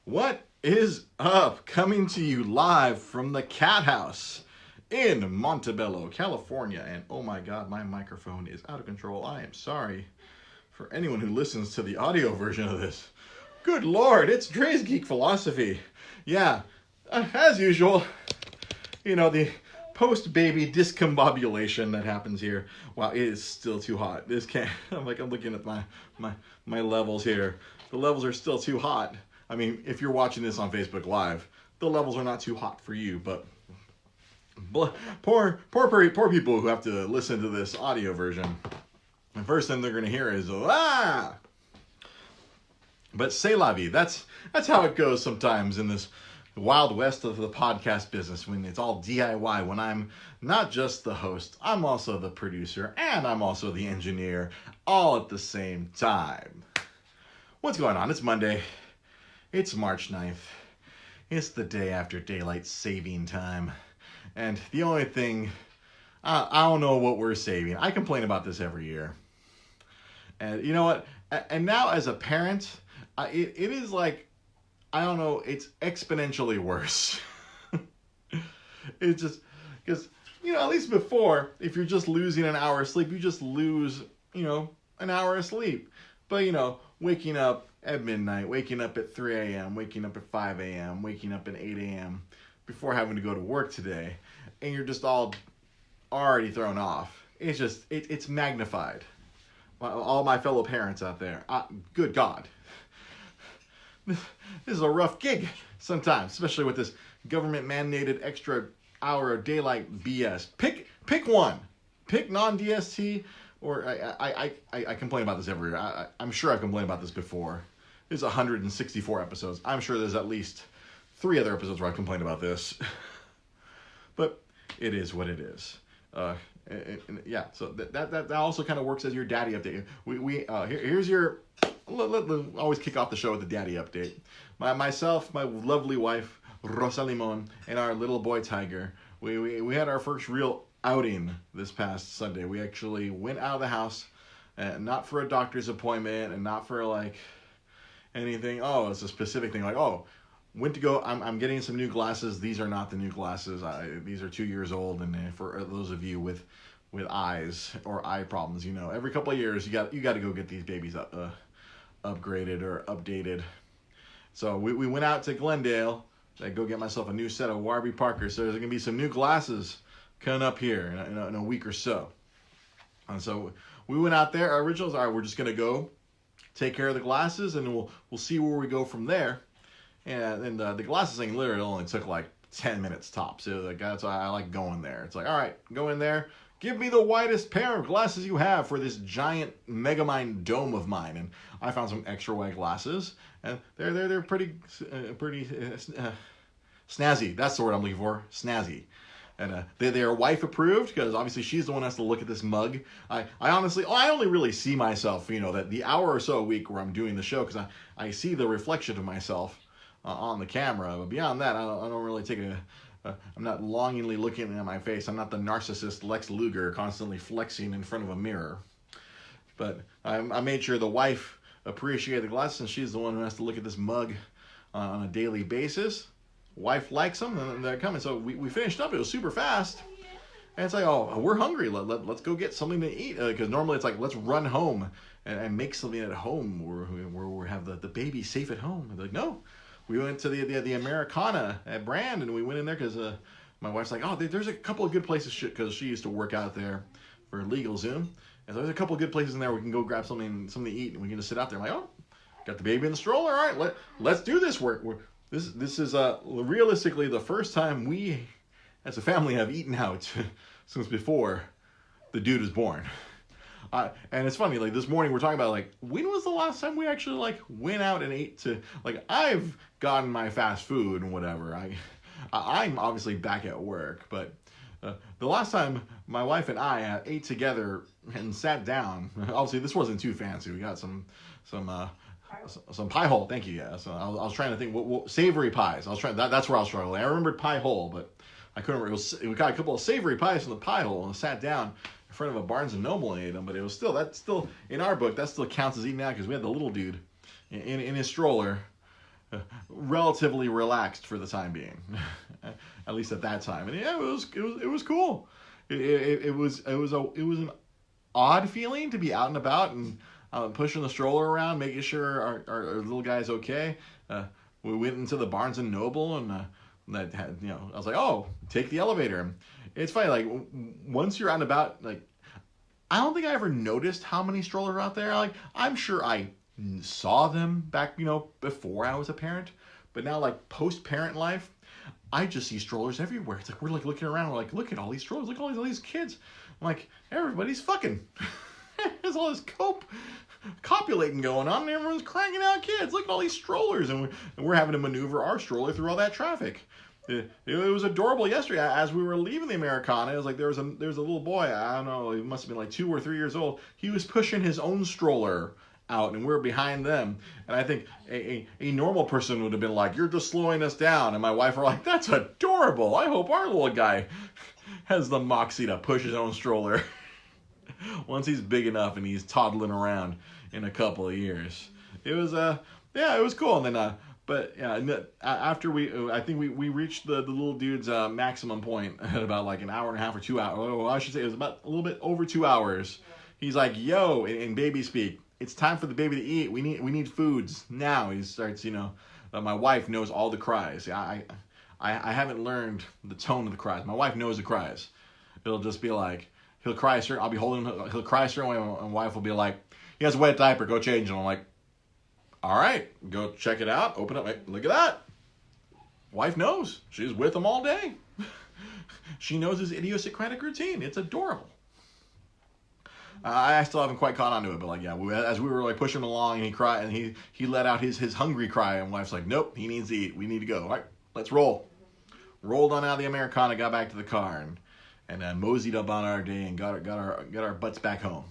What is up? Coming to you live from the Cat House in Montebello, California. And oh my god, my microphone is out of control. I am sorry for anyone who listens to the audio version of this. Good lord, it's Dre's Geek Philosophy. Yeah, as usual, the post-baby discombobulation that happens here. Wow, it is still too hot. This can't, I'm looking at my levels here. The levels are still too hot. I mean, if you're watching this on Facebook Live, the levels are not too hot for you, but poor people who have to listen to this audio version. The first thing they're going to hear is, ah! But c'est la vie. That's how it goes sometimes in this wild west of the podcast business, when it's all DIY, when I'm not just the host, I'm also the producer, and I'm also the engineer, all at the same time. What's going on? It's Monday. It's March 9th. It's the day after daylight saving time. And the only thing, I don't know what we're saving. I complain about this every year. And you know what? And now as a parent, it is like, I don't know, it's exponentially worse. It's just, because, at least before, if you're just losing an hour of sleep, you just lose, an hour of sleep. But, waking up at midnight, waking up at 3 a.m., waking up at 5 a.m., waking up at 8 a.m. before having to go to work today, and you're just all already thrown off. It's just, it's magnified. All my fellow parents out there, good God. This is a rough gig sometimes, especially with this government-mandated extra hour of daylight BS. Pick one. Pick non-DST, or I complain about this every year. I'm sure I've complained about this before. There's 164 episodes. I'm sure there's at least 3 other episodes where I complained about this. But it is what it is. Yeah, so that also kind of works as your daddy update. Here's your... Let always kick off the show with the daddy update. Myself, my lovely wife, Rosa and our little boy Tiger, we had our first real outing this past Sunday. We actually went out of the house, not for a doctor's appointment and not for like anything. Oh, it's a specific thing. Like, went to go. I'm getting some new glasses. These are not the new glasses. These are 2 years old, and for those of you with eyes or eye problems, every couple of years you got to go get these babies upgraded or updated. So we went out to Glendale to go get myself a new set of Warby Parker. So there's gonna be some new glasses coming up here in a week or so. And so we went out there. Our originals are, we're just gonna go take care of the glasses, and we'll see where we go from there. And the glasses thing literally only took like 10 minutes tops. So that's why I like going there. It's like, all right, go in there. Give me the widest pair of glasses you have for this giant Megamind dome of mine. And I found some extra wide glasses, and they're pretty snazzy. That's the word I'm looking for, snazzy. And they are wife approved, because obviously she's the one who has to look at this mug. I only really see myself, that the hour or so a week where I'm doing the show, because I see the reflection of myself on the camera. But beyond that, I don't really take I'm not longingly looking at my face. I'm not the narcissist Lex Luger constantly flexing in front of a mirror. But I made sure the wife appreciated the glasses, and she's the one who has to look at this mug on a daily basis. Wife likes them, and they're coming. So we finished up. It was super fast. And it's like, we're hungry. Let's go get something to eat. Because normally it's like, let's run home and make something at home where we have the baby safe at home. And they're like, no. We went to the Americana at Brand, and we went in there because my wife's like, there's a couple of good places, because she used to work out there for LegalZoom. And so there's a couple of good places in there we can go grab something to eat, and we can just sit out there. I'm like, got the baby in the stroller. All right, let's do this. This is realistically the first time we, as a family, have eaten out since before the dude was born. And it's funny, like this morning we're talking about, like, when was the last time we actually like went out and ate to, like, I've gotten my fast food and whatever. I'm obviously back at work, but the last time my wife and I ate together and sat down, obviously this wasn't too fancy. We got some pie hole. Thank you. Yeah. So I was trying to think what savory pies. That's where I was struggling. I remembered pie hole, but I couldn't remember. We got a couple of savory pies from the pie hole and sat down in front of a Barnes & Noble and ate them, but that's still, in our book, that still counts as eating out, because we had the little dude in his stroller, relatively relaxed for the time being, at least at that time. And yeah, it was cool. It was an odd feeling to be out and about and pushing the stroller around, making sure our little guy's okay. We went into the Barnes and Noble, and that had, I was like, oh, take the elevator. And it's funny, like once you're out and about, like I don't think I ever noticed how many strollers are out there. Like I'm sure I saw them back, before I was a parent, but now like post-parent life, I just see strollers everywhere. It's like we're like looking around, we're like, look at all these strollers, look at all these kids. I'm like, everybody's fucking. There's all this copulating going on, and everyone's cranking out kids. Look at all these strollers, and we're having to maneuver our stroller through all that traffic. It was adorable yesterday. As we were leaving the Americana, it was like there was a little boy. I don't know, he must have been like 2 or 3 years old. He was pushing his own stroller out, and we were behind them. And I think a normal person would have been like, "You're just slowing us down." And my wife were like, "That's adorable. I hope our little guy has the moxie to push his own stroller." Once he's big enough and he's toddling around in a couple of years. It was it was cool. And then but yeah, after I think we reached the little dude's maximum point at about like an hour and a half or 2 hours. Oh, I should say it was about a little bit over 2 hours. He's like, "Yo," in baby speak, "It's time for the baby to eat. We need foods now." He starts, my wife knows all the cries. I haven't learned the tone of the cries. My wife knows the cries. It'll just be like, he'll cry a certain, I'll be holding him, he'll cry a certain way, and my wife will be like, "He has a wet diaper, go change it." I'm like, all right, go check it out, open up, look at that. Wife knows. She's with him all day. She knows his idiosyncratic routine. It's adorable. I still haven't quite caught on to it, but like, yeah, as we were like pushing him along, and he cried, and he let out his hungry cry, and wife's like, "Nope, he needs to eat. We need to go. All right, let's roll." Rolled on out of the Americana, got back to the car, and moseyed up on our day and got our butts back home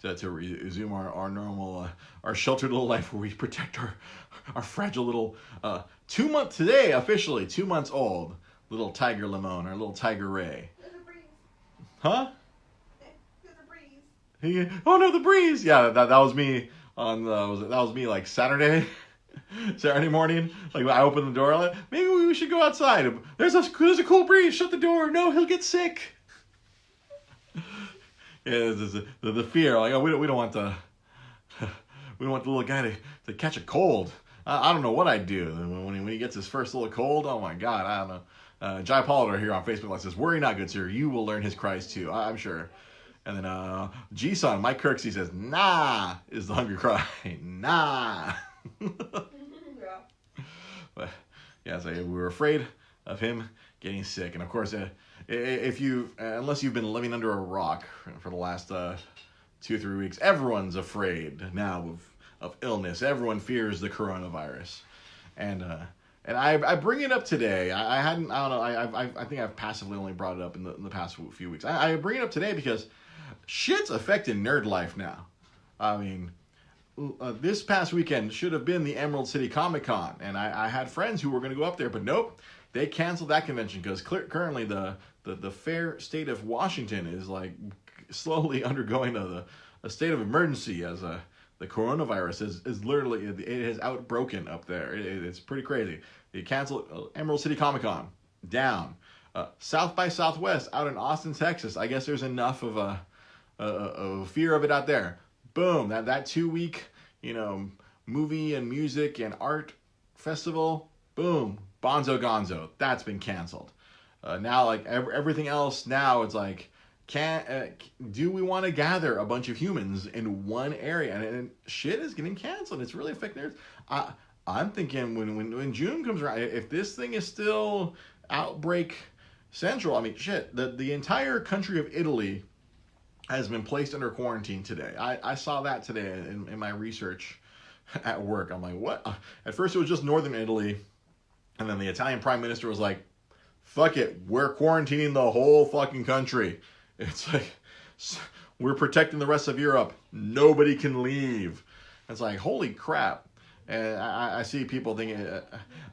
to resume our normal, our sheltered little life where we protect our fragile little 2 month today, officially 2 months old, little Tiger Limon, our little Tiger Ray. There's a breeze. Huh? There's a breeze. Oh no, the breeze. Yeah, that was me on that was me like Saturday morning. Like I opened the door, like, maybe we should go outside. There's a cool breeze. Shut the door. No, he'll get sick. Yeah, the fear. Like, oh, we don't want the little guy to catch a cold. I don't know what I'd do when he gets his first little cold. Oh my God, I don't know. Jai Polidor here on Facebook says, "Worry not, good sir. You will learn his cries too. I'm sure." And then G-Son, Mike Kirksey says, "Nah," is the hungry cry. Nah. Yeah. But yeah, so we were afraid of him getting sick, and of course, if you unless you've been living under a rock for the last 2 or 3 weeks, everyone's afraid now of illness. Everyone fears the coronavirus, and I bring it up today. I don't know. I think I've passively only brought it up in the past few weeks. I bring it up today because shit's affecting nerd life now. I mean, this past weekend should have been the Emerald City Comic Con, and I had friends who were going to go up there, but nope, they canceled that convention because currently the fair state of Washington is like slowly undergoing a state of emergency as the coronavirus is literally, it has outbroken up there. It's pretty crazy. They canceled Emerald City Comic Con, down. South by Southwest out in Austin, Texas. I guess there's enough of a fear of it out there. Boom, that 2 week, movie and music and art festival, boom, Bonzo Gonzo, that's been canceled. Now, like everything else, now it's like, do we want to gather a bunch of humans in one area? And shit is getting canceled. It's really affecting nerds. I'm thinking when June comes around, if this thing is still outbreak central, I mean, shit, the entire country of Italy has been placed under quarantine today. I saw that today in my research at work. I'm like, what? At first it was just northern Italy, and then the Italian prime minister was like, fuck it, we're quarantining the whole fucking country. It's like, we're protecting the rest of Europe. Nobody can leave. It's like, holy crap. And I see people thinking,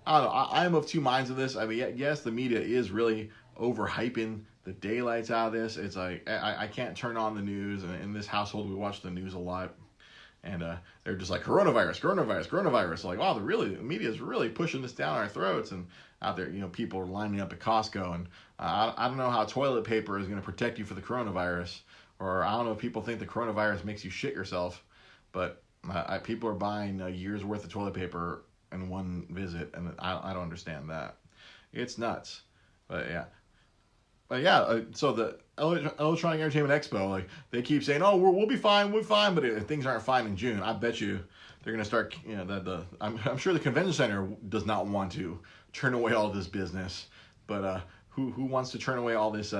I don't know, I'm of two minds of this. I mean, yes, the media is really overhyping the daylights out of this. It's like, I can't turn on the news. And in this household, we watch the news a lot. And they're just like, coronavirus. Like, wow, the media is really pushing this down our throats. And out there, people are lining up at Costco. And I don't know how toilet paper is going to protect you for the coronavirus. Or I don't know if people think the coronavirus makes you shit yourself. But people are buying a year's worth of toilet paper in one visit. And I don't understand that. It's nuts. But yeah. So the Electronic Entertainment Expo, like, they keep saying, oh, we'll be fine, but if things aren't fine in June, I bet you they're gonna start. I'm sure the convention center does not want to turn away all this business, but who wants to turn away all this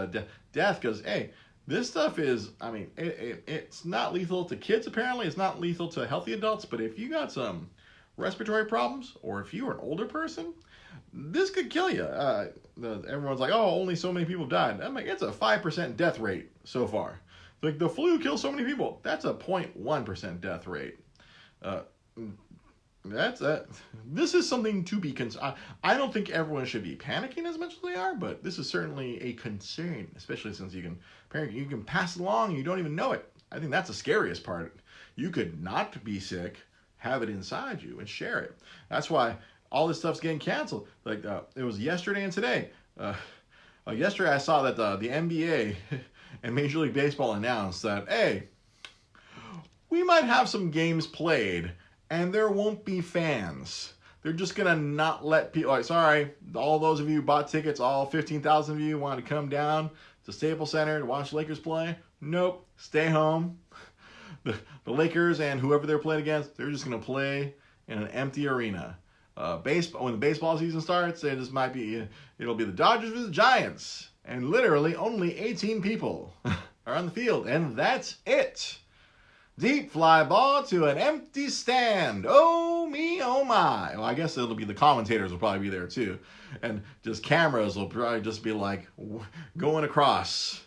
death? Because hey, this stuff is, it's not lethal to kids apparently. It's not lethal to healthy adults, but if you got some respiratory problems or if you're an older person, this could kill you. Everyone's like, oh, only so many people died. I'm like, it's a 5% death rate so far. Like, the flu kills so many people. That's a 0.1% death rate. This is something to be concerned. I don't think everyone should be panicking as much as they are, but this is certainly a concern, especially since you can pass it along and you don't even know it. I think that's the scariest part. You could not be sick, have it inside you, and share it. That's why all this stuff's getting canceled. Like, it was yesterday and today. Yesterday I saw that the NBA and Major League Baseball announced that, hey, we might have some games played and there won't be fans. They're just going to not let people, like, sorry, all those of you who bought tickets, all 15,000 of you wanted to come down to Staples Center to watch Lakers play. Nope, stay home. The Lakers and whoever they're playing against, they're just going to play in an empty arena. When the baseball season starts, it'll be the Dodgers versus Giants, and literally only 18 people are on the field, and that's it. Deep fly ball to an empty stand. Oh me, oh my. Well, I guess it'll be the commentators will probably be there too, and just cameras will probably just be like going across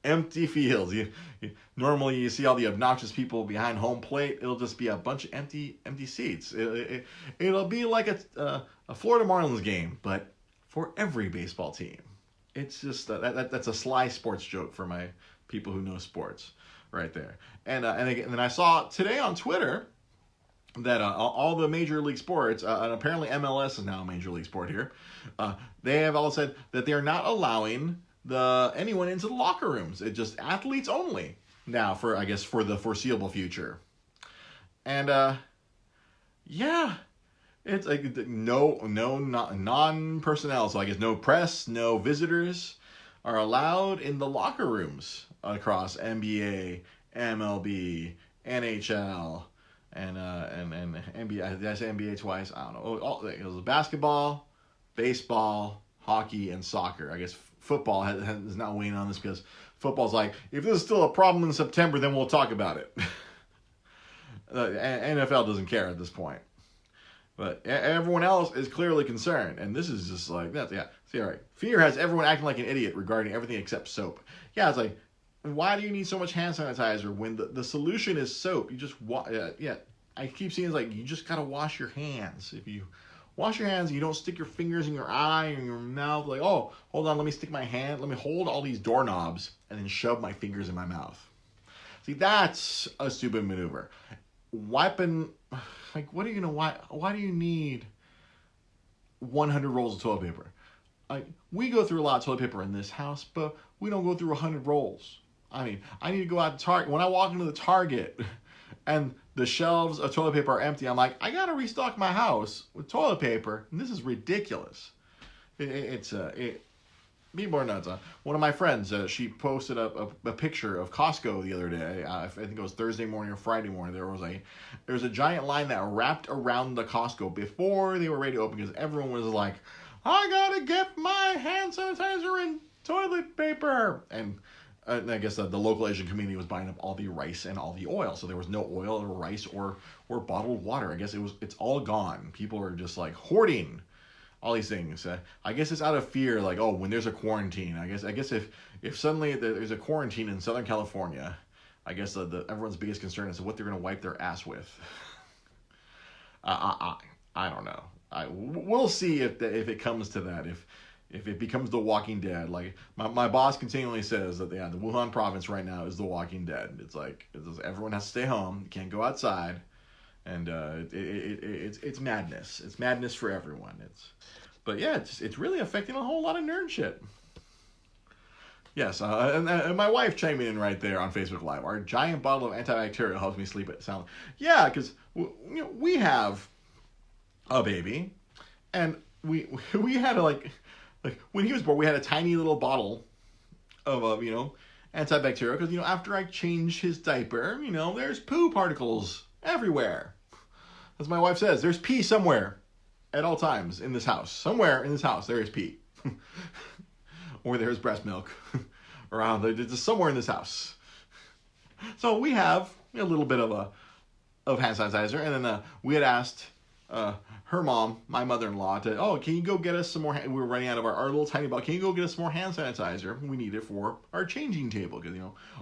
empty fields. Normally you see all the obnoxious people behind home plate. It'll just be a bunch of empty seats. It'll be like a Florida Marlins game, but for every baseball team. It's just that's a sly sports joke for my people who know sports, right there. And then I saw today on Twitter that all the major league sports, and apparently MLS is now a major league sport here. They have all said that they are not allowing anyone into the locker rooms. It's just athletes only now for the foreseeable future. And it's like no non-personnel. So I guess no press, no visitors are allowed in the locker rooms across NBA, MLB, NHL, and NBA. Did I say NBA twice? I don't know. It was basketball, baseball, hockey, and soccer. I guess football is not weighing on this because football's like, if this is still a problem in September, then we'll talk about it. NFL doesn't care at this point. But everyone else is clearly concerned. And this is just like, see, all right. Fear has everyone acting like an idiot regarding everything except soap. Yeah, it's like, why do you need so much hand sanitizer when the solution is soap? You just, I keep seeing it's like, you just got to wash your hands. If you wash your hands and you don't stick your fingers in your eye or in your mouth, like, oh, hold on, let me hold all these doorknobs and then shove my fingers in my mouth. See, that's a stupid maneuver. Wiping, like, what are you going to wipe? Why do you need 100 rolls of toilet paper? Like, we go through a lot of toilet paper in this house, but we don't go through 100 rolls. I mean, I need to go out to Target. When I walk into the Target and the shelves of toilet paper are empty, I'm like, I got to restock my house with toilet paper, and this is ridiculous. People are nuts. One of my friends, she posted a picture of Costco the other day. I think it was Thursday morning or Friday morning. There was a giant line that wrapped around the Costco before they were ready to open because everyone was like, I gotta get my hand sanitizer and toilet paper. And I guess the local Asian community was buying up all the rice and all the oil, so there was no oil or rice or bottled water. I guess it's all gone. People are just like hoarding all these things. I guess it's out of fear, like, oh, when there's a quarantine. I guess if suddenly there's a quarantine in Southern California, I guess everyone's biggest concern is what they're going to wipe their ass with. I don't know. We'll see if it comes to that. if it becomes The Walking Dead, like my boss continually says that the Wuhan province right now is The Walking Dead. It's like everyone has to stay home, you can't go outside, and it's madness. It's madness for everyone. But yeah, it's really affecting a whole lot of nerd shit. Yes, and my wife chimed in right there on Facebook Live. Our giant bottle of antibacterial helps me sleep at sound. Yeah, because we have a baby, and we had like when he was born, we had a tiny little bottle of antibacterial because after I change his diaper, there's poo particles everywhere. As my wife says, there's pee somewhere at all times in this house. Somewhere in this house there is pee. Or there's breast milk around. There's somewhere in this house. So we have a little bit of hand sanitizer, and then we had asked her mom, my mother-in-law, can you go get us some more? We were running out of our little tiny bottle. Can you go get us some more hand sanitizer? We need it for our changing table because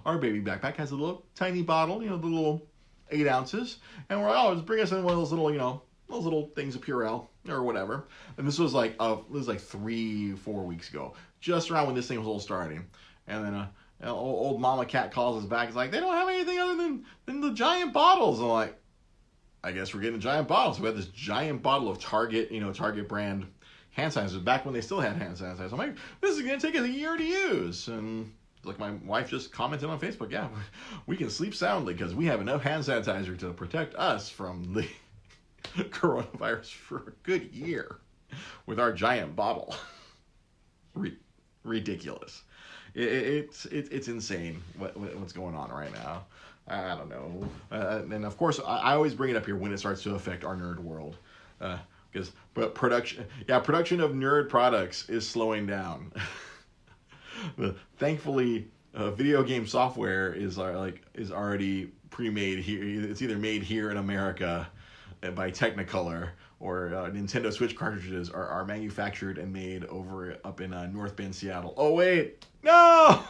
our baby backpack has a little tiny bottle, the little 8 ounces, and we're like, just bring us in one of those little those little things of Purell or whatever. And this was like 3-4 weeks ago, just around when this thing was all starting. And then old Mama Cat calls us back. It's like, they don't have anything other than the giant bottles. And I'm like, I guess we're getting a giant bottle. So we had this giant bottle of Target, Target brand hand sanitizer back when they still had hand sanitizer. I'm like, this is going to take us a year to use. And like my wife just commented on Facebook, yeah, we can sleep soundly because we have enough hand sanitizer to protect us from the coronavirus for a good year with our giant bottle. Ridiculous. It's insane what's going on right now. I don't know. And of course, I always bring it up here when it starts to affect our nerd world. But production of nerd products is slowing down. Thankfully, video game software is already pre-made here. It's either made here in America by Technicolor, or Nintendo Switch cartridges are manufactured and made up in North Bend, Seattle. Oh wait, no!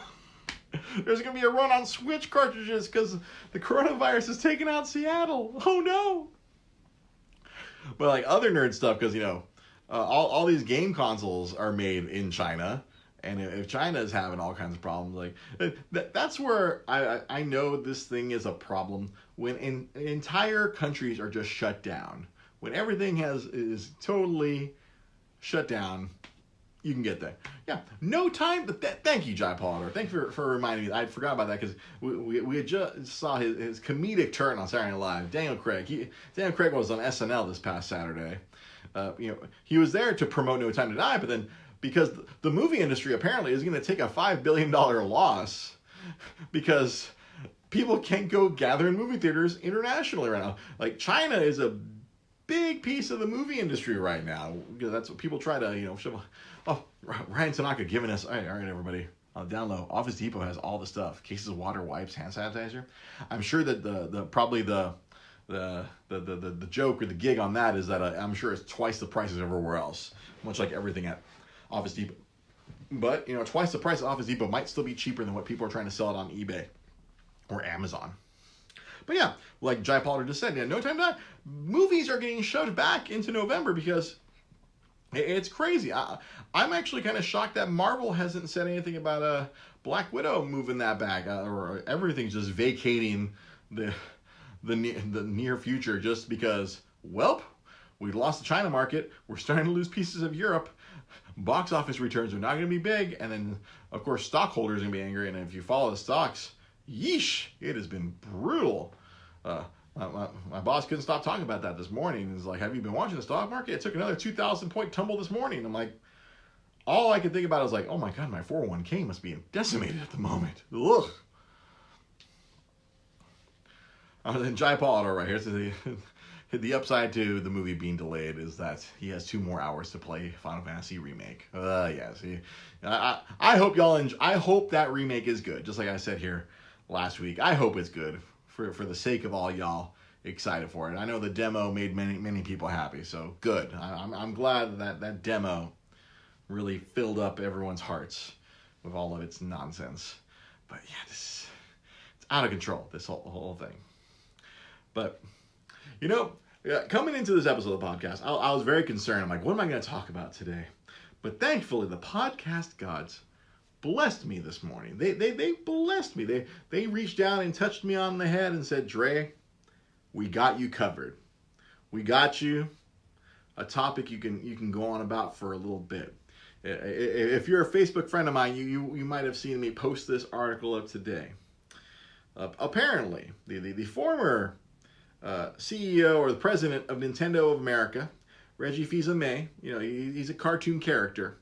There's gonna be a run on Switch cartridges because the coronavirus is taking out Seattle. Oh no! But like other nerd stuff, because all these game consoles are made in China, and if China is having all kinds of problems, that's where I know this thing is a problem when entire countries are just shut down. When everything is totally shut down, you can get there. Yeah, no time. Thank you, Jai Pollard. Thank you for reminding me. I forgot about that because we had just saw his comedic turn on Saturday Night Live. Daniel Craig was on SNL this past Saturday. He was there to promote No Time to Die, but then because the movie industry apparently is going to take a $5 billion loss because people can't go gather in movie theaters internationally right now. Like China is a big piece of the movie industry right now because that's what people try to shove. Oh, Ryan Tanaka giving us all right everybody on the down low. Office Depot has all the stuff: cases of water, wipes, hand sanitizer. I'm sure that the joke or the gig on that is that I'm sure it's twice the price as everywhere else, much like everything at Office Depot. But twice the price at Office Depot might still be cheaper than what people are trying to sell it on eBay or Amazon. But yeah, like Jai Pollard just said, No Time to Die. Movies are getting shoved back into November because it's crazy. I'm actually kind of shocked that Marvel hasn't said anything about Black Widow moving that back, or everything's just vacating the near future just because, we lost the China market. We're starting to lose pieces of Europe. Box office returns are not going to be big, and then of course stockholders are going to be angry. And if you follow the stocks, yeesh, it has been brutal. My boss couldn't stop talking about that this morning. He's like, have you been watching the stock market? It took another 2,000 point tumble this morning. I'm like, all I could think about is like, oh my God, my 401k must be decimated at the moment. Ugh. Then Jai Pollard right here. So the upside to the movie being delayed is that he has 2 more hours to play Final Fantasy Remake. Yes. I hope y'all enjoy. I hope that remake is good. Just like I said here last week. I hope it's good for the sake of all y'all excited for it. I know the demo made many people happy, so good. I'm glad that demo really filled up everyone's hearts with all of its nonsense. But yeah, it's out of control, this whole thing. But coming into this episode of the podcast, I was very concerned. I'm like, what am I going to talk about today? But thankfully, the podcast gods blessed me this morning. They blessed me. They reached down and touched me on the head and said, Dre, we got you covered. We got you a topic you can go on about for a little bit. If you're a Facebook friend of mine, you might have seen me post this article up today. Apparently, the former CEO or the president of Nintendo of America, Reggie Fils-Aime, he's a cartoon character.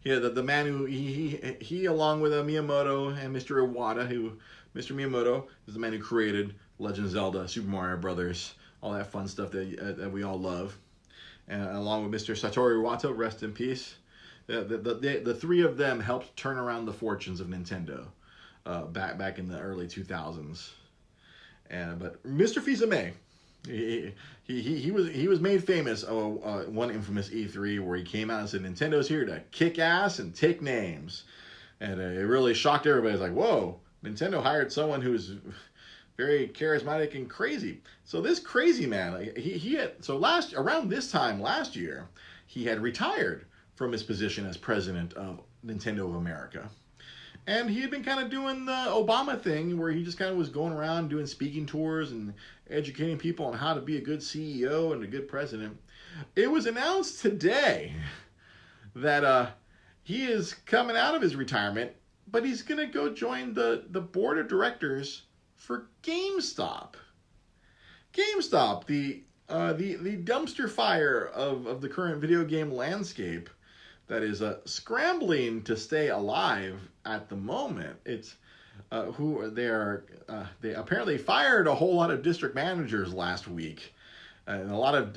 The man who he along with Miyamoto and Mr. Iwata, Mr. Miyamoto is the man who created Legend of Zelda, Super Mario Brothers, all that fun stuff that we all love, and along with Mr. Satoru Iwata, rest in peace. The three of them helped turn around the fortunes of Nintendo back in the early 2000s. But Mr. Fils-Aime, he was made famous one infamous E3 where he came out and said Nintendo's here to kick ass and take names, and it really shocked everybody. It's like, whoa, Nintendo hired someone who's very charismatic and crazy. So this crazy man, he had around this time last year, he had retired from his position as president of Nintendo of America. And he had been kind of doing the Obama thing where he just kind of was going around doing speaking tours and educating people on how to be a good CEO and a good president. It was announced today that he is coming out of his retirement, but he's going to go join the board of directors for GameStop. GameStop, the dumpster fire of the current video game landscape, that is scrambling to stay alive at the moment. It's they apparently fired a whole lot of district managers last week, and a lot of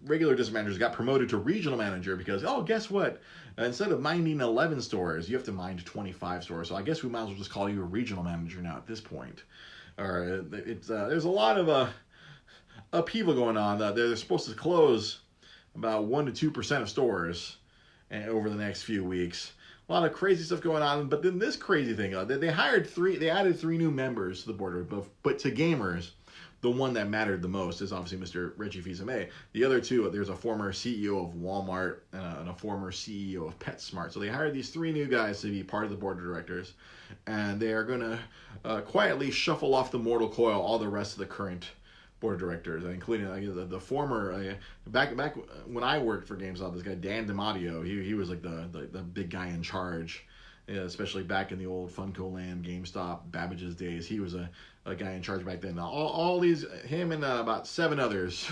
regular district managers got promoted to regional manager because, guess what? Instead of minding 11 stores, you have to mind 25 stores. So I guess we might as well just call you a regional manager now at this point. Or there's a lot of upheaval going on. They're supposed to close about 1 to 2% of stores over the next few weeks. A lot of crazy stuff going on, but then this crazy thing, they added 3 new members to the board, but to gamers, the one that mattered the most is obviously Mr. Reggie Fils-Aime. The other two, there's a former CEO of Walmart and a former CEO of PetSmart. So they hired these 3 new guys to be part of the board of directors, and they are going to quietly shuffle off the mortal coil all the rest of the current board of directors, including the former back when I worked for GameStop, this guy Dan DiMatteo, he was like the big guy in charge, especially back in the old Funko Land GameStop Babbage's days. He was a guy in charge back then. All these, him and about 7 others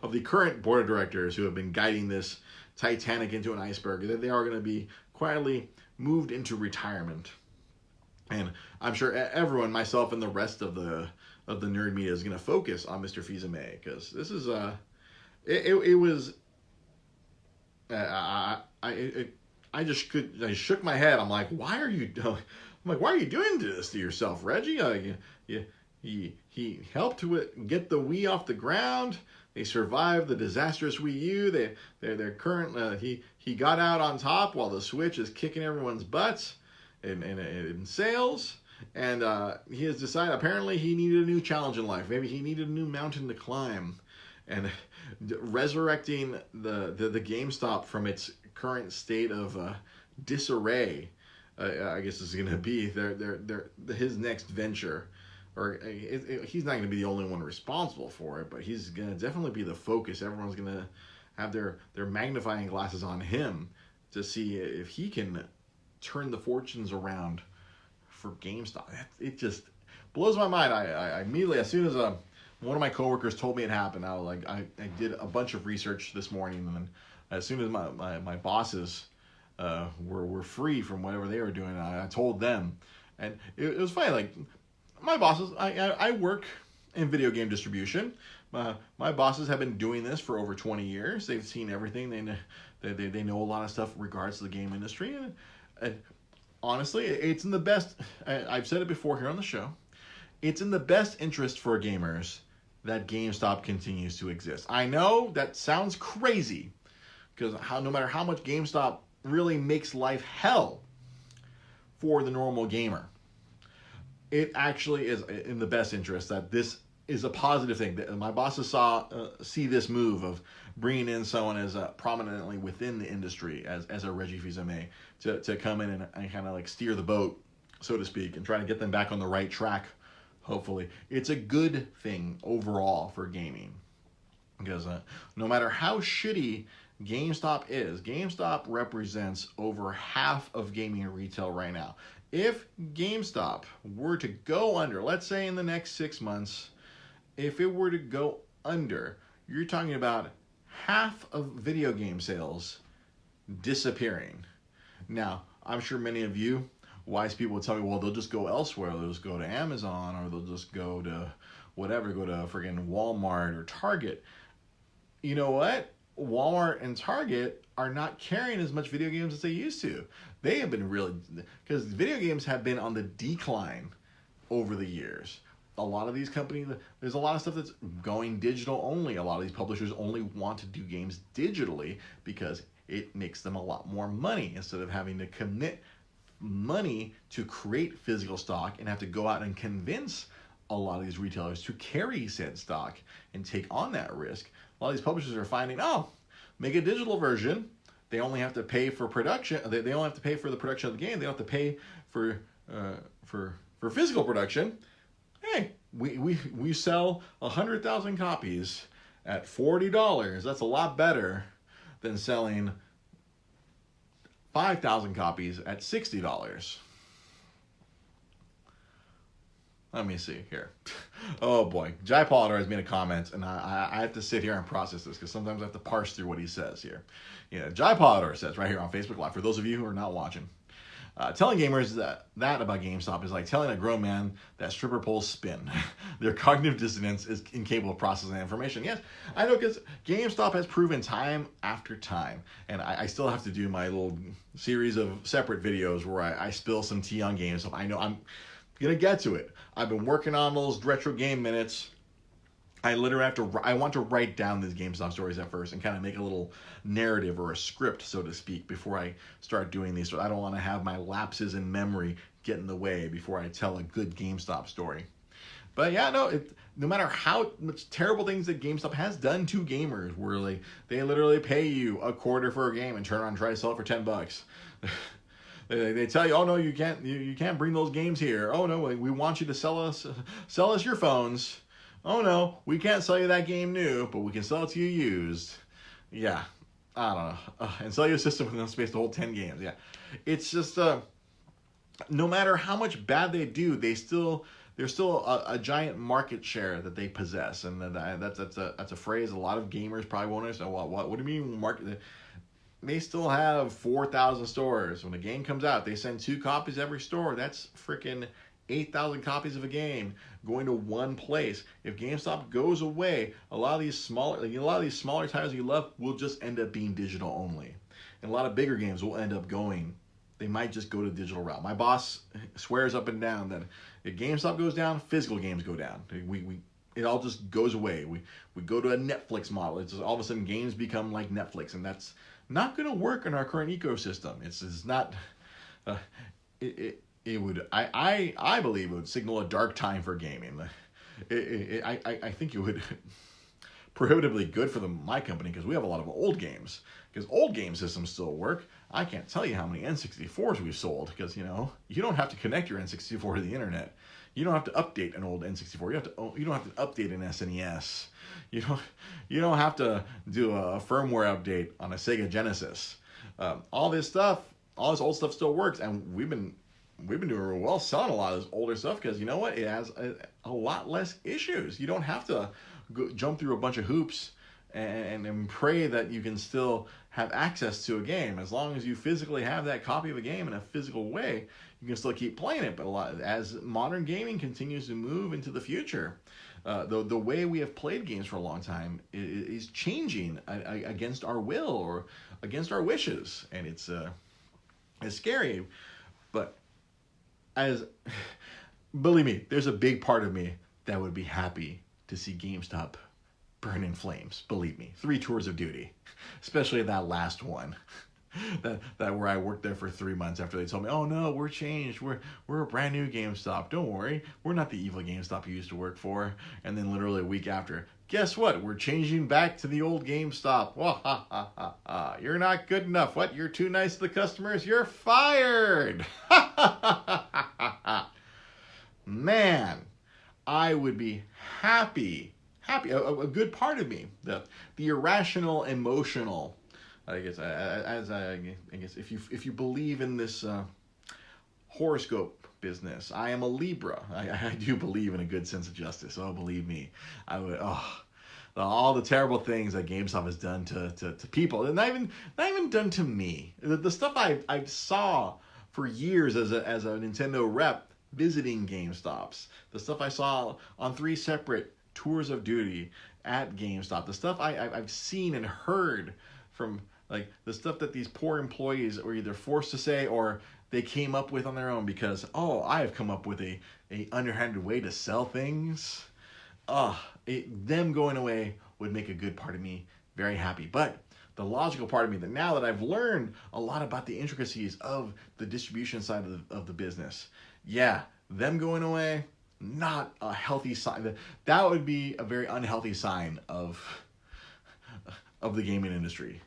of the current board of directors who have been guiding this Titanic into an iceberg, they are going to be quietly moved into retirement. And I'm sure everyone, myself and the rest of the nerd media, is going to focus on Mr. Fils-Aime, because this is I shook my head. I'm like, why are you doing this to yourself, Reggie? He helped to get the Wii off the ground. They survived the disastrous Wii U. They're current. He got out on top while the Switch is kicking everyone's butts in sales. And he has decided apparently he needed a new challenge in life. Maybe he needed a new mountain to climb. And resurrecting the GameStop from its current state of disarray, I guess is going to be his next venture. Or he's not going to be the only one responsible for it, but he's going to definitely be the focus. Everyone's going to have their magnifying glasses on him to see if he can turn the fortunes around for GameStop. It just blows my mind. I immediately, as soon as one of my coworkers told me it happened, I did a bunch of research this morning, and then as soon as my bosses were free from whatever they were doing, I told them, and it was funny. Like, my bosses, I work in video game distribution. My bosses have been doing this for over 20 years. They've seen everything. They know a lot of stuff in regards to the game industry, and honestly, it's in the best, I've said it before here on the show, it's in the best interest for gamers that GameStop continues to exist. I know that sounds crazy, because no matter how much GameStop really makes life hell for the normal gamer, it actually is in the best interest that this is a positive thing. My bosses see this move of bringing in someone as prominently within the industry as a Reggie FIls-Aime to come in and kind of like steer the boat, so to speak, and try to get them back on the right track. Hopefully, it's a good thing overall for gaming, because no matter how shitty GameStop is, GameStop represents over half of gaming retail right now. If GameStop were to go under, let's say in the next 6 months, if it were to go under, you're talking about half of video game sales disappearing. Now, I'm sure many of you wise people will tell me, well, they'll just go elsewhere. They'll just go to Amazon, or they'll just go to whatever, go to friggin' Walmart or Target. You know what? Walmart and Target are not carrying as much video games as they used to. They have been really, because video games have been on the decline over the years. A lot of these companies, there's a lot of stuff that's going digital only. A lot of these publishers only want to do games digitally because it makes them a lot more money, instead of having to commit money to create physical stock and have to go out and convince a lot of these retailers to carry said stock and take on that risk. A lot of these publishers are finding, make a digital version. They only have to pay for production. They only have to pay for the production of the game. They don't have to pay for physical production. Hey, we sell 100,000 copies at $40. That's a lot better than selling 5,000 copies at $60. Let me see here. Oh boy, Jai Polidor has made a comment, and I have to sit here and process this, because sometimes I have to parse through what he says here. Jai Polidor says right here on Facebook Live, for those of you who are not watching, telling gamers that about GameStop is like telling a grown man that stripper poles spin. Their cognitive dissonance is incapable of processing information. Yes, I know, because GameStop has proven time after time, and I still have to do my little series of separate videos where I spill some tea on GameStop. I know I'm gonna get to it. I've been working on those retro game minutes. I literally I want to write down these GameStop stories at first and kind of make a little narrative or a script, so to speak, before I start doing these. So I don't want to have my lapses in memory get in the way before I tell a good GameStop story. But yeah, no matter how much terrible things that GameStop has done to gamers, where they literally pay you $0.25 for a game and turn around and try to sell it for $10. They tell you, oh no, you can't bring those games here. Oh no, we want you to sell us your phones. Oh no, we can't sell you that game new, but we can sell it to you used. Yeah, I don't know. And sell you a system with enough space to hold 10 games. Yeah, it's just no matter how much bad they do, there's still a giant market share that they possess, and that's a phrase a lot of gamers probably won't understand. What do you mean market? They still have 4,000 stores. When a game comes out, they send 2 copies every store. That's freaking 8,000 copies of a game going to one place. If GameStop goes away, a lot of these smaller titles you love will just end up being digital only, and a lot of bigger games will end up going. They might just go to digital route. My boss swears up and down that if GameStop goes down, physical games go down. It all just goes away. We go to a Netflix model. It's just, all of a sudden games become like Netflix, and that's not going to work in our current ecosystem. It's not. It would. I believe it would signal a dark time for gaming. I think it would prohibitively good for my company, because we have a lot of old games. Because old game systems still work. I can't tell you how many N64s we've sold, because you don't have to connect your N64 to the internet. You don't have to update an old N64. You don't have to update an SNES. You don't have to do a firmware update on a Sega Genesis. All this old stuff still works, and we've been doing real well selling a lot of this older stuff, because you know what? It has a lot less issues. You don't have to jump through a bunch of hoops and pray that you can still have access to a game. As long as you physically have that copy of a game in a physical way, you can still keep playing it. But as modern gaming continues to move into the future, the way we have played games for a long time is changing against our will or against our wishes, and it's scary. But believe me, there's a big part of me that would be happy to see GameStop burn in flames. Believe me, 3 tours of duty, especially that last one. that where I worked there for 3 months after they told me, oh no, we're changed. We're a brand new GameStop. Don't worry. We're not the evil GameStop you used to work for. And then literally a week after, guess what? We're changing back to the old GameStop. You're not good enough. What? You're too nice to the customers? You're fired. Man, I would be happy. A good part of me, the irrational, emotional. I guess if you believe in this horoscope business, I am a Libra. I do believe in a good sense of justice. Oh, believe me, I would. All the terrible things that GameStop has done to people, and not even done to me. The stuff I saw for years as a Nintendo rep visiting GameStops, the stuff I saw on 3 separate tours of duty at GameStop, the stuff I've seen and heard from, like, the stuff that these poor employees were either forced to say or they came up with on their own because, I have come up with a underhanded way to sell things. Them going away would make a good part of me very happy. But the logical part of me, that now that I've learned a lot about the intricacies of the distribution side of the business, them going away, not a healthy sign. That would be a very unhealthy sign of the gaming industry.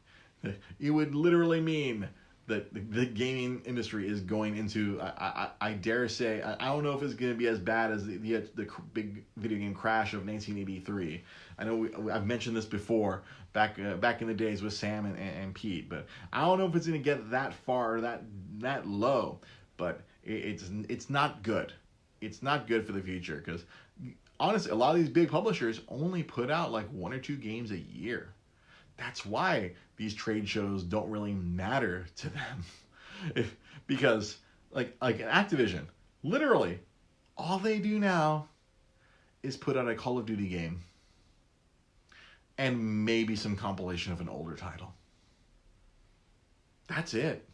It would literally mean that the gaming industry is going into, I dare say, I don't know if it's going to be as bad as the big video game crash of 1983. I know I've mentioned this before, back in the days with Sam and Pete, but I don't know if it's going to get that far, that low. But it's not good. It's not good for the future, because honestly, a lot of these big publishers only put out like 1 or 2 games a year. That's why these trade shows don't really matter to them. Because like Activision, literally, all they do now is put out a Call of Duty game and maybe some compilation of an older title. That's it.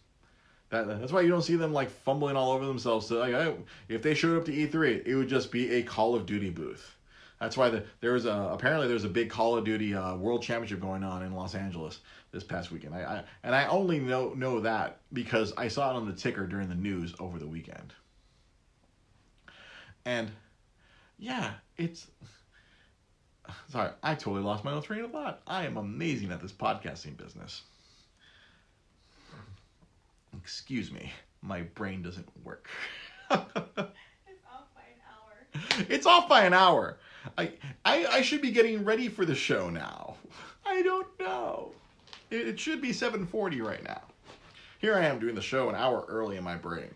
That's why you don't see them like fumbling all over themselves. So if they showed up to E3, it would just be a Call of Duty booth. That's why apparently there's a big Call of Duty World Championship going on in Los Angeles this past weekend. I only know that because I saw it on the ticker during the news over the weekend. And sorry, I totally lost my own train of thought. I am amazing at this podcasting business. Excuse me, my brain doesn't work. It's off by an hour. It's off by an hour. I should be getting ready for the show now. I don't know. It should be 7:40 right now. Here I am doing the show an hour early in my brain.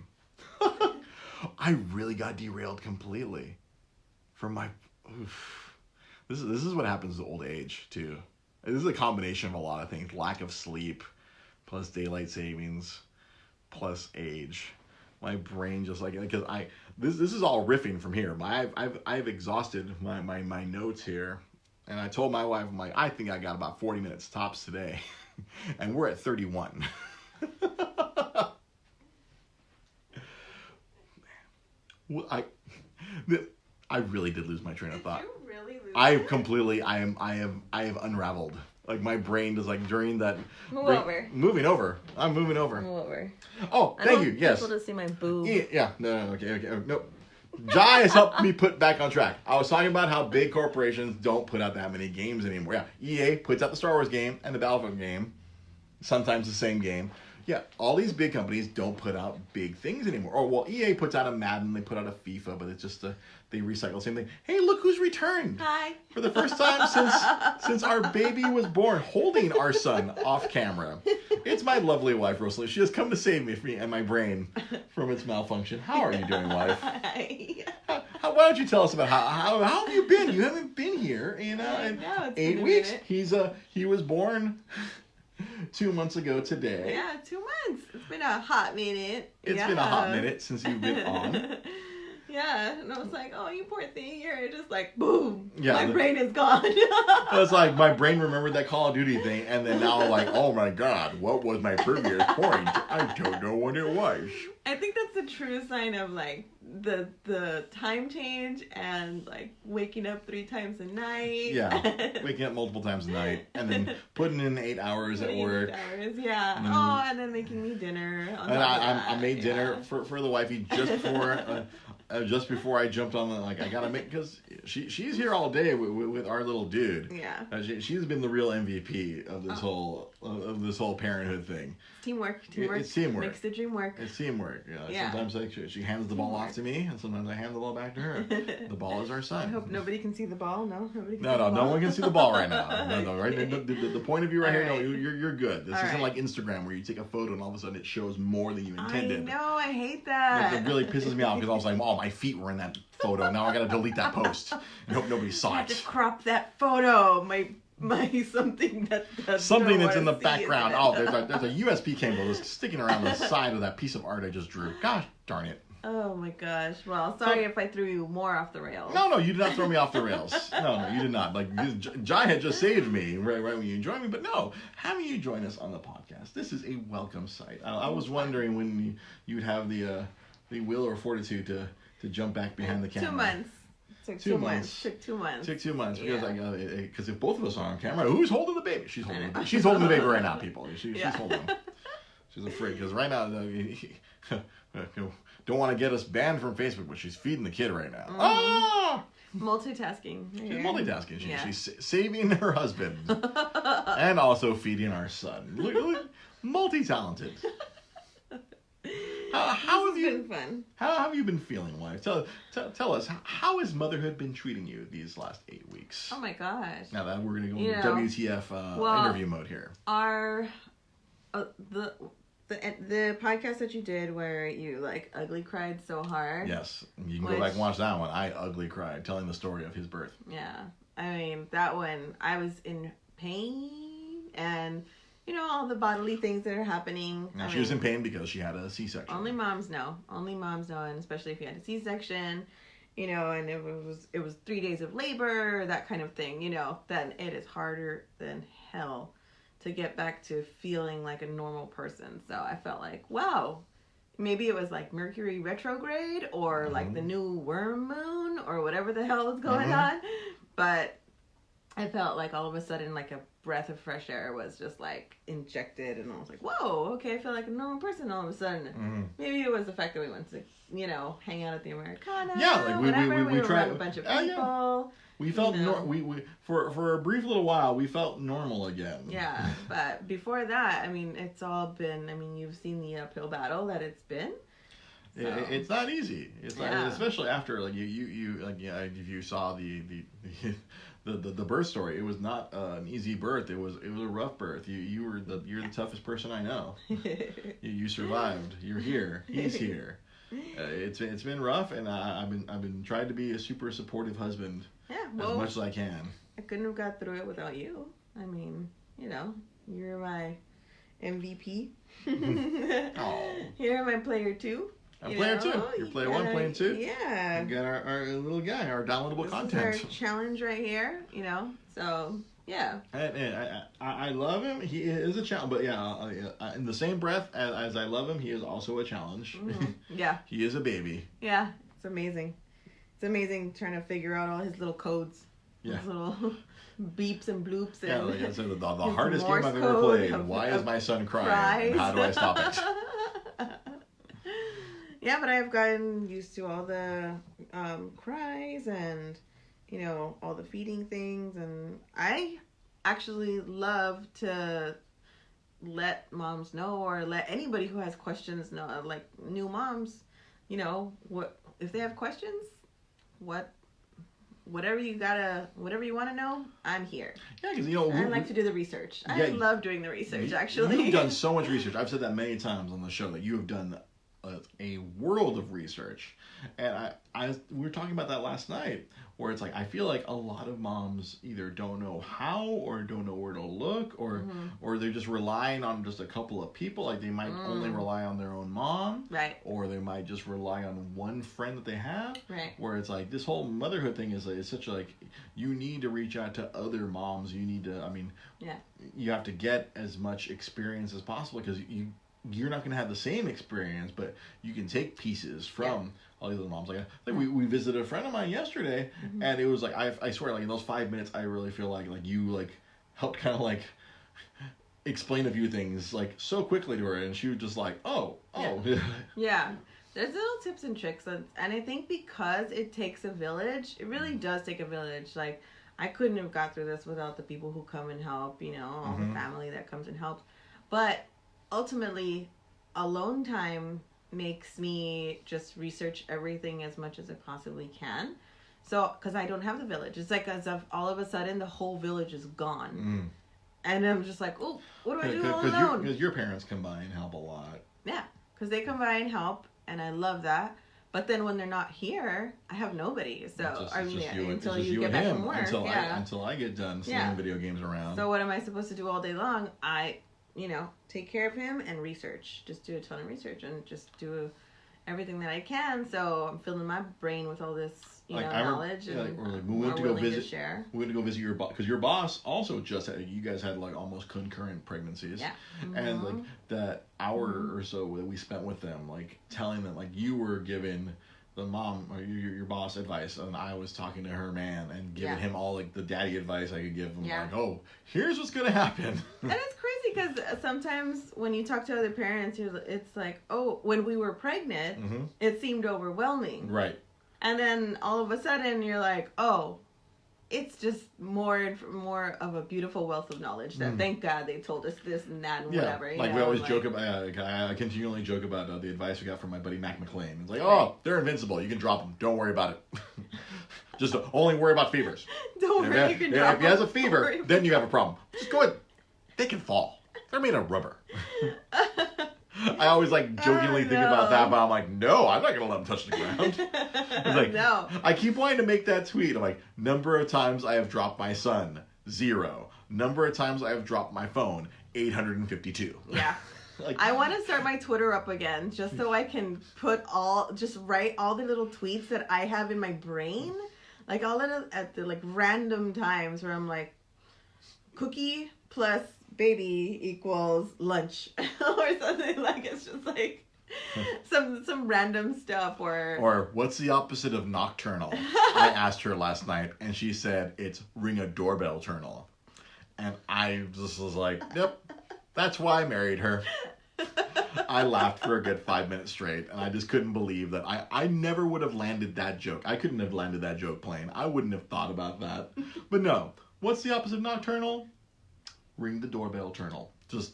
I really got derailed completely from my... This is what happens with old age, too. This is a combination of a lot of things. Lack of sleep, plus daylight savings, plus age. My brain just like, because this is all riffing from here. I've exhausted my notes here, and I told my wife, I'm like, I think I got about 40 minutes tops today, and we're at 31. I really did lose my train of thought. Did you really lose I have unraveled. Like, my brain does, like, during that... Moving over. I'm moving over. Move over. Oh, thank you, yes. People to see my boob. Yeah, no, okay, no. Jai has helped me put back on track. I was talking about how big corporations don't put out that many games anymore. Yeah, EA puts out the Star Wars game and the Battlefield game. Sometimes the same game. Yeah, all these big companies don't put out big things anymore. Oh, well, EA puts out a Madden, they put out a FIFA, but it's just they recycle the same thing. Hey, look who's returned. Hi. For the first time since our baby was born, holding our son off camera. It's my lovely wife, Rosa. She has come to save me and my brain from its malfunction. How are you doing, wife? Hi. Why don't you tell us about how have you been? You haven't been here in 8 weeks. He was born 2 months ago today. Yeah, 2 months. It's been a hot minute. It's been a hot minute since you've been on. Yeah, and I was like, oh, you poor thing. You're just like, boom. Yeah, my brain is gone. It's like my brain remembered that Call of Duty thing, and then now I'm like, oh my god, what was my previous point? I don't know what it was. I think that's the true sign of like the time change and like waking up 3 times a night. Yeah, waking up multiple times a night, and then putting in 8 hours at work. 8 hours, yeah. Mm. Oh, and then making me dinner. And I made dinner for the wifey just before I jumped on the, like, I gotta make, because she's here all day with our little dude. Yeah. She's been the real MVP of this whole parenthood thing. Teamwork. It's teamwork. Makes the dream work. It's teamwork. Yeah. Sometimes like she hands the ball off to me, and sometimes I hand the ball back to her. The ball is our son. I hope nobody can see the ball. No, nobody can see No, the ball. no one can see the ball right now. No, right? The point of view right here, All no, right. you're good. This All isn't right. like Instagram where you take a photo and all of a sudden it shows more than you intended. I know, I hate that. It really pisses me off because I was like, oh, my feet were in that photo. Now I gotta delete that post and hope nobody I saw have it. to crop that photo. My something that's In the background. Oh, there's a USB cable that's sticking around the side of that piece of art I just drew. Gosh darn it. Oh my gosh. Well, sorry if I threw you more off the rails. No, you did not throw me off the rails. No, you did not. Like, Jai had just saved me right when you joined me. But no, having you join us on the podcast, this is a welcome sight. I was wondering when you'd have the will or fortitude to jump back behind the camera. 2 months. Took 2 months. Took 2 months. Took 2 months because Yeah. because if both of us are on camera, who's holding the baby? She's holding the baby right now, people. She's holding him. She's afraid because right now don't want to get us banned from Facebook, but she's feeding the kid right now. Mm-hmm. Ah! Multitasking. She's multitasking. Yeah. She's saving her husband and also feeding our son. Look, multi-talented. How have you been fun? How have you been feeling, wife? Tell us, how has motherhood been treating you these last 8 weeks? Oh my gosh. Now that we're gonna go You into know, WTF interview mode here. Our the podcast that you did where you like ugly cried so hard. Yes, you can go back and watch that one. I ugly cried, telling the story of his birth. Yeah, I mean that one. I was in pain and. You know, all the bodily things that are happening. Now, she was in pain because she had a C-section. Only moms know. And especially if you had a C-section, you know, and it was 3 days of labor, that kind of thing, you know, then it is harder than hell to get back to feeling like a normal person. So I felt like, wow, maybe it was like Mercury retrograde or like the new worm moon or whatever the hell is going on. But I felt like all of a sudden like a breath of fresh air was just like injected, and I was like, whoa, okay, I feel like a normal person all of a sudden. Maybe it was the fact that we went to, you know, hang out at the Americana. Yeah, like we were tried around a bunch of people. Yeah. We felt we for a brief little while we felt normal again. Yeah, but before that, I mean, it's all been. I mean, you've seen the uphill battle that it's been. So. It's not easy. It's not, especially after like you like if you saw the birth story, it was not an easy birth. It was a rough birth. You're the toughest person I know. You survived. You're here. He's here. It's been rough, and I've been trying to be a super supportive husband. Yeah, well, as much as I can. I couldn't have got through it without you. I mean, you know, you're my MVP. Oh. You're my player 2. I'm player 2. You're player 1, player 2. Yeah. We got our little guy, our downloadable content. This is our challenge right here, you know. So yeah. And I love him. He is a challenge, but in the same breath as I love him, he is also a challenge. Mm-hmm. Yeah. He is a baby. Yeah, it's amazing. It's amazing trying to figure out all his little codes. Yeah. His little beeps and bloops. And yeah, like I said, the hardest game I've ever played. Why is my son crying? And how do I stop it? Yeah, but I've gotten used to all the cries and, you know, all the feeding things. And I actually love to let moms know, or let anybody who has questions know, like new moms, you know, what if they have questions, whatever you want to know, I'm here. Yeah, because, you know, I like to do the research. I love doing the research, actually. You've done so much research. I've said that many times on the show, that you have done It's a world of research. And we were talking about that last night, where it's like, I feel like a lot of moms either don't know how or don't know where to look, or they're just relying on just a couple of people. Like they might only rely on their own mom, right? Or they might just rely on one friend that they have, right? Where it's like this whole motherhood thing is such like, you need to reach out to other moms. You need to, you have to get as much experience as possible, because you're not going to have the same experience, but you can take pieces from all these other moms. Like we visited a friend of mine yesterday, and it was like, I swear, like in those 5 minutes, I really feel like you like helped kind of like explain a few things like so quickly to her, and she was just like, oh. Yeah. There's little tips and tricks, and I think because it takes a village, it really does take a village. Like, I couldn't have got through this without the people who come and help, all the family that comes and helps. But ultimately, alone time makes me just research everything as much as I possibly can. So, because I don't have the village. It's like as if all of a sudden the whole village is gone. And I'm just like, oh, what do I do all alone? Because your parents come by and help a lot. Yeah, because they come by and help, and I love that. But then when they're not here, I have nobody. So, until you get back from work. Until I get done slinging video games around. So what am I supposed to do all day long? I take care of him and research. Just do a ton of research and just do everything that I can. So I'm filling my brain with all this, knowledge and we went to go visit. To share. We went to go visit your boss, because your boss also just had. You guys had like almost concurrent pregnancies. Yeah. And like that hour or so that we spent with them, like telling them, like you were giving the mom or your boss advice, and I was talking to her man and giving him all like the daddy advice I could give him. Yeah. Like, oh, here's what's gonna happen. And it's crazy because sometimes when you talk to other parents, it's like, oh, when we were pregnant, it seemed overwhelming. Right. And then all of a sudden you're like, oh, it's just more of a beautiful wealth of knowledge that thank God they told us this and that and whatever. Like we always joke about, I continually joke about the advice we got from my buddy Mac McLean. It's like, oh, they're invincible. You can drop them. Don't worry about it. Just only worry about fevers. Don't worry, you can drop them. If he has a fever, then you have a problem. Just go ahead. They can fall. They're made of rubber. I always like jokingly think about that, but I'm like, no, I'm not gonna let them touch the ground. It's like, no. I keep wanting to make that tweet. I'm like, number of times I have dropped my son, 0. Number of times I have dropped my phone, 852. Yeah. Like, I want to start my Twitter up again, just so I can write all the little tweets that I have in my brain, like all at the like random times where I'm like, cookie plus baby equals lunch or something. Like it's just like some random stuff. Or what's the opposite of nocturnal? I asked her last night and she said it's ring a doorbell turnal, and I just was like, yep, that's why I married her. I laughed for a good 5 minutes straight, and I just couldn't believe that I never would have landed that joke. I couldn't have landed that joke plain. I wouldn't have thought about that. But no, what's the opposite of nocturnal? Ring the doorbell turnal. Just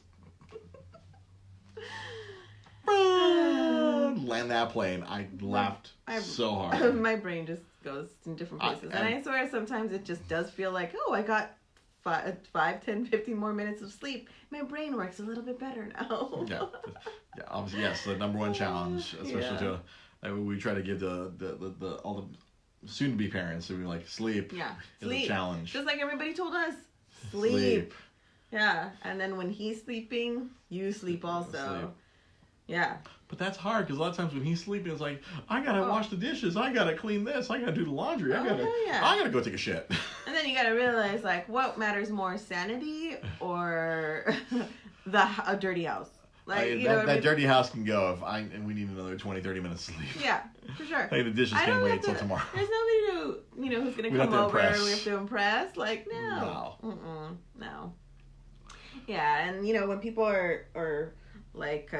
land that plane. I laughed so hard. My brain just goes in different places. And I swear sometimes it just does feel like, oh, I got 5, 10, 15 more minutes of sleep. My brain works a little bit better now. Yeah, obviously, yes, the number one challenge, especially we try to give the all the soon-to-be parents who like sleep. Yeah, is a challenge. Just like everybody told us, sleep. Yeah, and then when he's sleeping, you sleep also. Yeah. But that's hard, because a lot of times when he's sleeping, it's like, I gotta wash the dishes, I gotta clean this, I gotta do the laundry, I gotta go take a shit. And then you gotta realize, like, what matters more, sanity or a dirty house? Like, that dirty house can go and we need another 20, 30 minutes sleep. Yeah, for sure. Like the dishes can't wait till tomorrow. There's nobody who's gonna come over and we have to impress. Like, no. No. Yeah, and when people are like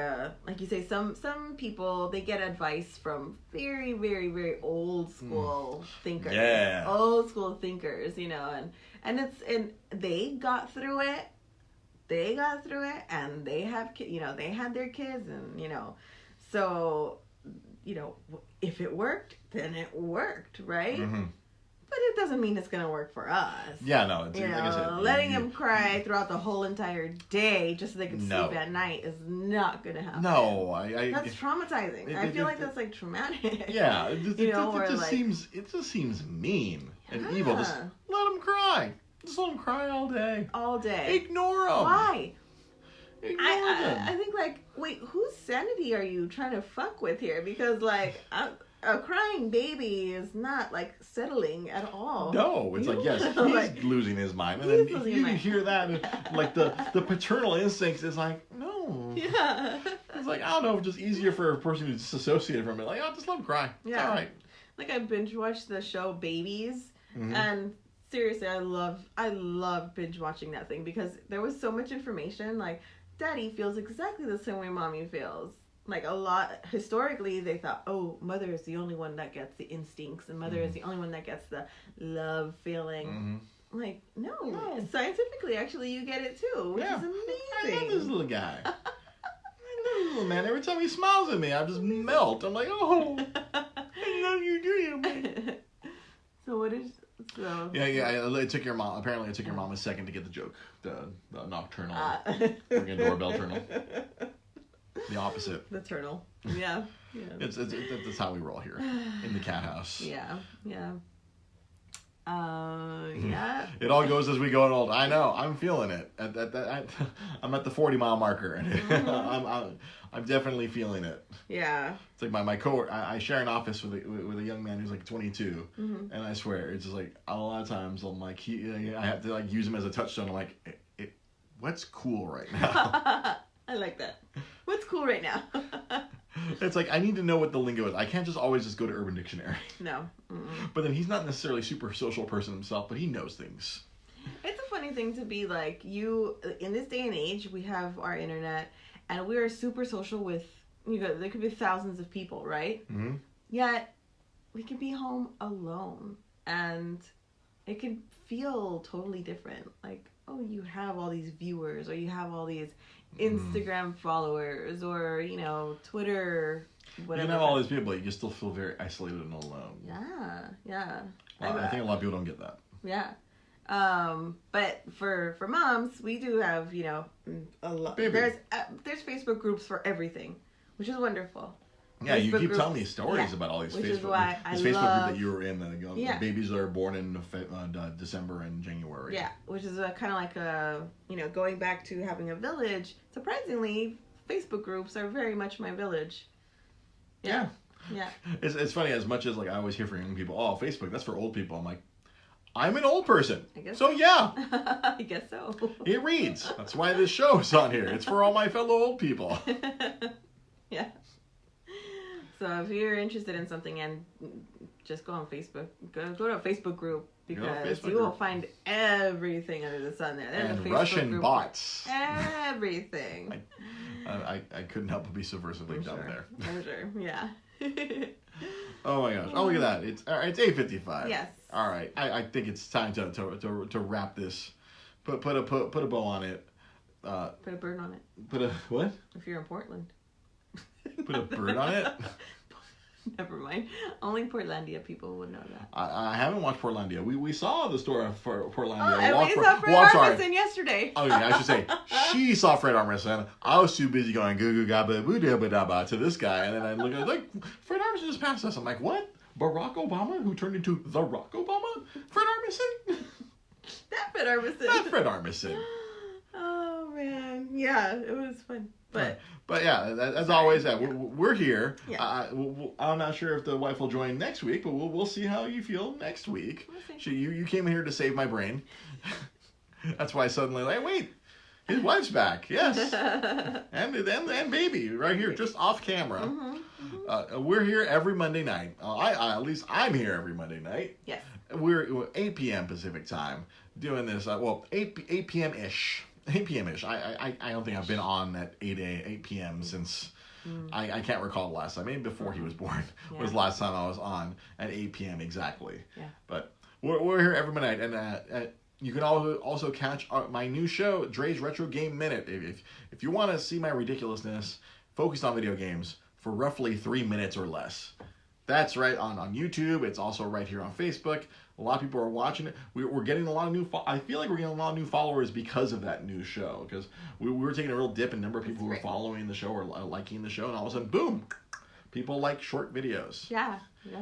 you say, some people, they get advice from very, very, very old school thinkers. Yeah. Old school thinkers, and they got through it. They got through it, and they have they had their kids, and so if it worked, then it worked, right? But it doesn't mean it's going to work for us. Yeah, no. It's, like I said, letting him cry throughout the whole entire day just so they can sleep at night is not going to happen. No, that's traumatizing. I feel like that's like traumatic. Yeah, it just seems mean and evil. Just let him cry. Just let him cry all day. All day. Ignore him. Why? Ignore him. I think, like, wait, whose sanity are you trying to fuck with here? Because, like, a crying baby is not, like, settling at all. No, it's like, yes, he's losing his mind. And then you can hear that, and, like, the paternal instincts is like, no. Yeah. It's like, I don't know, just easier for a person to disassociate from it. Like, oh, just let him cry. Yeah. It's all right. Like, I binge-watched the show Babies, and seriously, I love binge-watching that thing because there was so much information, like, Daddy feels exactly the same way Mommy feels. Like, a lot, historically, they thought, oh, Mother is the only one that gets the instincts, and Mother is the only one that gets the love feeling. Like, no. Scientifically, actually, you get it too, which is amazing. I love this little guy. I love this little man. Every time he smiles at me, I just melt. I'm like, oh, I love you, do you, man? So what is... So, it took your mom. Apparently, it took your mom a second to get the joke. The nocturnal, freaking doorbell turnal. The opposite. The turtle. Yeah. It's that's how we roll here in the cat house. Yeah. It all goes as we go old. I know. I'm feeling it. I'm at the 40-mile marker, and I'm definitely feeling it. Yeah. It's like my coworker. I share an office with a young man who's like 22, and I swear it's just like a lot of times I'm like I have to like use him as a touchstone. I'm like, what's cool right now? I like that. What's cool right now? It's like I need to know what the lingo is. I can't just always just go to Urban Dictionary. No. But then he's not necessarily a super social person himself, but he knows things. It's a funny thing to be like you in this day and age. We have our internet, and we are super social with there could be thousands of people, right? Mm-hmm. Yet we could be home alone, and it could feel totally different. Like, oh, you have all these viewers, or you have all these Instagram followers, or Twitter, whatever. You have all these people, you still feel very isolated and alone. Yeah. Well, I think a lot of people don't get that. Yeah. But for moms, we do have a lot. There's Facebook groups for everything, which is wonderful. Yeah, you keep telling me stories about all these Facebook group that you were in. The babies that are born in December and January. Yeah, which is kind of like going back to having a village. Surprisingly, Facebook groups are very much my village. Yeah. It's funny, as much as like I always hear from young people, oh, Facebook, that's for old people. I'm like, I'm an old person. I guess so. Yeah. I guess so. It reads. That's why this show's on here. It's for all my fellow old people. Yeah. So if you're interested in something, and just go on Facebook, go to a Facebook group, because you will find everything under the sun there. And Russian bots. Everything. I couldn't help but be subversively dumb there. For sure, yeah. Oh my gosh! Oh, look at that! It's 8:55. Yes. All right. I think it's time to wrap this. Put a bow on it. Put a bird on it. Put a what? If you're in Portland. Put a bird on it? Never mind. Only Portlandia people would know that. I haven't watched Portlandia. We saw the story for Portlandia. And we saw Fred Armisen yesterday. Oh yeah, I should say she saw Fred Armisen. I was too busy going goo goo gabba boo da ba da ba to this guy, and then I look at like Fred Armisen just passed us. I'm like, what? Barack Obama, who turned into the Rock Obama? Fred Armisen? That Fred Armisen. That Fred Armisen. Oh man, yeah, it was fun. But yeah, as always, we're here. Yeah. I'm not sure if the wife will join next week, but we'll see how you feel next week. We'll you came in here to save my brain. That's why suddenly, like, wait, his wife's back. Yes, and baby right here, just off camera. We're here every Monday night. At least I'm here every Monday night. Yes. We're 8 p.m. Pacific time doing this. 8 p.m. ish. 8 p.m.-ish. I don't think I've been on at 8 p.m. since I can't recall the last time. Maybe before he was born was the last time I was on at 8 p.m. exactly. Yeah. But we're here every night, and you can also catch my new show, Dre's Retro Game Minute. If you want to see my ridiculousness focused on video games for roughly 3 minutes or less, That's right on YouTube. It's also right here on Facebook. A lot of people are watching it. We're getting a lot of new. I feel like we're getting a lot of new followers because of that new show. Because we were taking a real dip in number of people who were following the show or liking the show, and all of a sudden, boom, people like short videos. Yeah.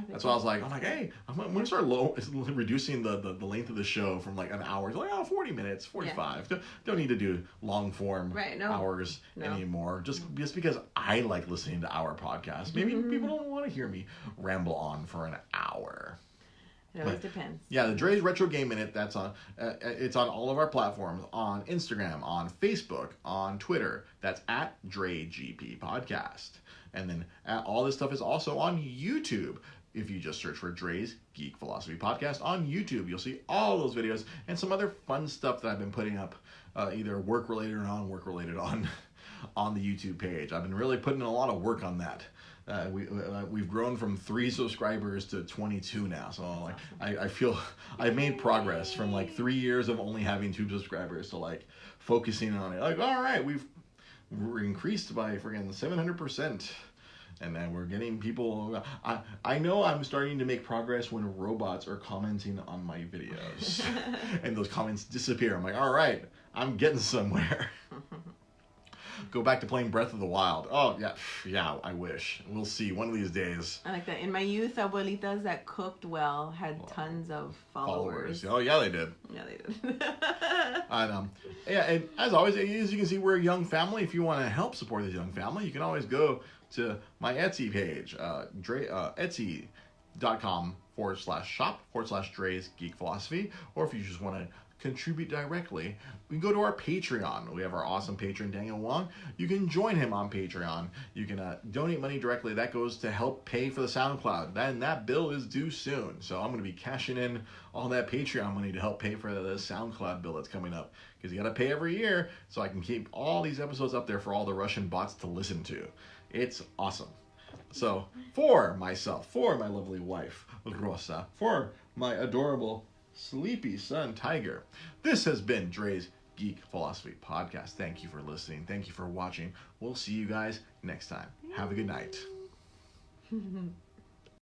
That's why I was like, hey, I'm gonna start reducing the length of the show from like an hour to like 40 minutes, 45. Yeah. Don't need to do long form hours anymore. Just because I like listening to our podcast. Maybe people don't want to hear me ramble on for an hour. It always depends. Yeah, the Dre's Retro Game Minute, that's on. It's on all of our platforms, on Instagram, on Facebook, on Twitter. That's at DreGP Podcast. And then all this stuff is also on YouTube. If you just search for Dre's Geek Philosophy Podcast on YouTube, you'll see all those videos and some other fun stuff that I've been putting up, either work-related or non-work-related on the YouTube page. I've been really putting in a lot of work on that. We've grown from 3 subscribers to 22 now. So like I feel I've made progress from like 3 years of only having 2 subscribers to like focusing on it. Like, all right, we're increased by freaking 700%. And then we're getting people. I know I'm starting to make progress when robots are commenting on my videos. And those comments disappear. I'm like, all right, I'm getting somewhere. Go back to playing Breath of the Wild. Oh, yeah, I wish. We'll see one of these days. I like that. In my youth, abuelitas that cooked well had tons of followers. Oh, yeah, they did. Yeah, they did. And as always, as you can see, we're a young family. If you want to help support this young family, you can always go to my Etsy page, etsy.com/shop/Dre's Geek Philosophy. Or if you just want to contribute directly, we can go to our Patreon. We have our awesome patron Daniel Wong. You can join him on Patreon. You can donate money directly. That goes to help pay for the SoundCloud. That bill is due soon, so I'm going to be cashing in all that Patreon money to help pay for the SoundCloud bill that's coming up, because you got to pay every year so I can keep all these episodes up there for all the Russian bots to listen to. It's awesome. So for myself, for my lovely wife Rosa, for my adorable sleepy son Tiger, this has been Dre's Geek Philosophy Podcast. Thank you for listening. Thank you for watching. We'll see you guys next time. Have a good night.